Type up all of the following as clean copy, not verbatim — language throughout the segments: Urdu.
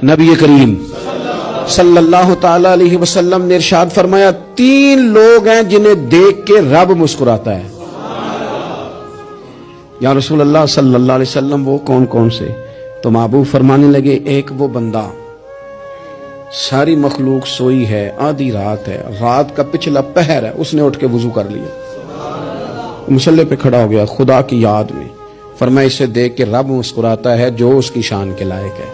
نبی کریم صلی اللہ تعالی علیہ وسلم نے ارشاد فرمایا 3 لوگ ہیں جنہیں دیکھ کے رب مسکراتا ہے۔ یا رسول اللہ صلی اللہ علیہ وسلم وہ کون کون سے؟ تو محبوب فرمانے لگے ایک وہ بندہ ساری مخلوق سوئی ہے، آدھی رات ہے، رات کا پچھلا پہر ہے، اس نے اٹھ کے وضو کر لیا، مصلی پہ کھڑا ہو گیا خدا کی یاد میں، فرمایا اسے دیکھ کے رب مسکراتا ہے جو اس کی شان کے لائق ہے۔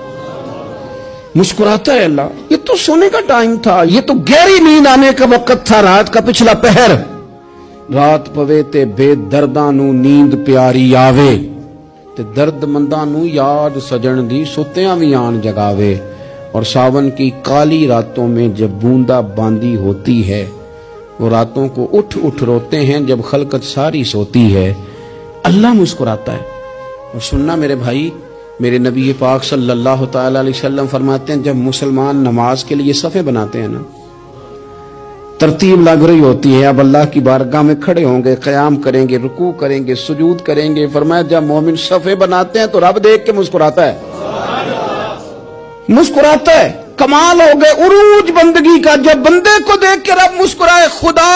مسکراتا ہے اللہ۔ یہ تو سونے کا ٹائم تھا، یہ تو گہری نیند آنے کا وقت تھا، رات کا پچھلا پہر۔ رات پوے تے بے درداں نو نیند پیاری آوے تے درد منداں نو یاد سجن دی ستیاں وی آن جگاوے۔ اور ساون کی کالی راتوں میں جب بوندا باندی ہوتی ہے، وہ راتوں کو اٹھ اٹھ روتے ہیں جب خلقت ساری سوتی ہے، اللہ مسکراتا ہے۔ اور سننا میرے بھائی، میرے نبی پاک صلی اللہ تعالی علیہ وسلم فرماتے ہیں جب مسلمان نماز کے لیے صفیں بناتے ہیں نا، ترتیب لگ رہی ہوتی ہے، اب اللہ کی بارگاہ میں کھڑے ہوں گے، قیام کریں گے، رکوع کریں گے، سجود کریں گے، فرمایا جب مومن صفیں بناتے ہیں تو رب دیکھ کے مسکراتا ہے، مسکراتا ہے۔ کمال ہو گئے عروج بندگی کا، جب بندے کو دیکھ کے رب مسکرائے، خدا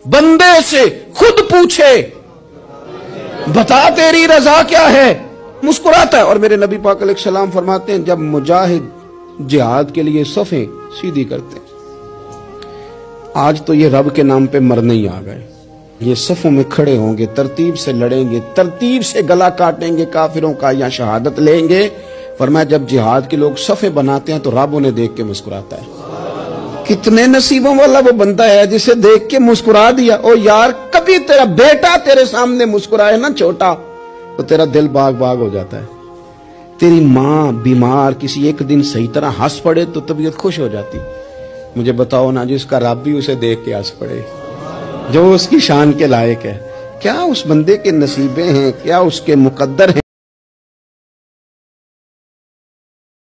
بندے سے خود پوچھے بتا تیری رضا کیا ہے، مسکراتا ہے۔ اور میرے نبی پاک علیہ السلام فرماتے ہیں جب مجاہد جہاد کے لیے صفیں سیدھی کرتے ہیں، آج تو یہ رب کے نام پہ مرنے ہی آ گئے، یہ صفوں میں کھڑے ہوں گے، ترتیب سے لڑیں گے، ترتیب سے گلا کاٹیں گے کافروں کا یا شہادت لیں گے۔ فرمایا جب جہاد کے لوگ صفیں بناتے ہیں تو رب انہیں دیکھ کے مسکراتا ہے۔ کتنے نصیبوں والا وہ بندہ ہے جسے دیکھ کے مسکرا دیا۔ او یار کبھی تیرا بیٹا تیرے سامنے مسکرائے نا چھوٹا تو تیرا دل باغ باغ ہو جاتا ہے، تیری ماں بیمار کسی ایک دن صحیح طرح ہنس پڑے تو طبیعت خوش ہو جاتی۔ مجھے بتاؤ نا جس کا رب بھی اسے دیکھ کے ہنس پڑے، جو اس کی شان کے لائق ہے، کیا اس بندے کے نصیبے ہیں، کیا اس کے مقدر ہیں؟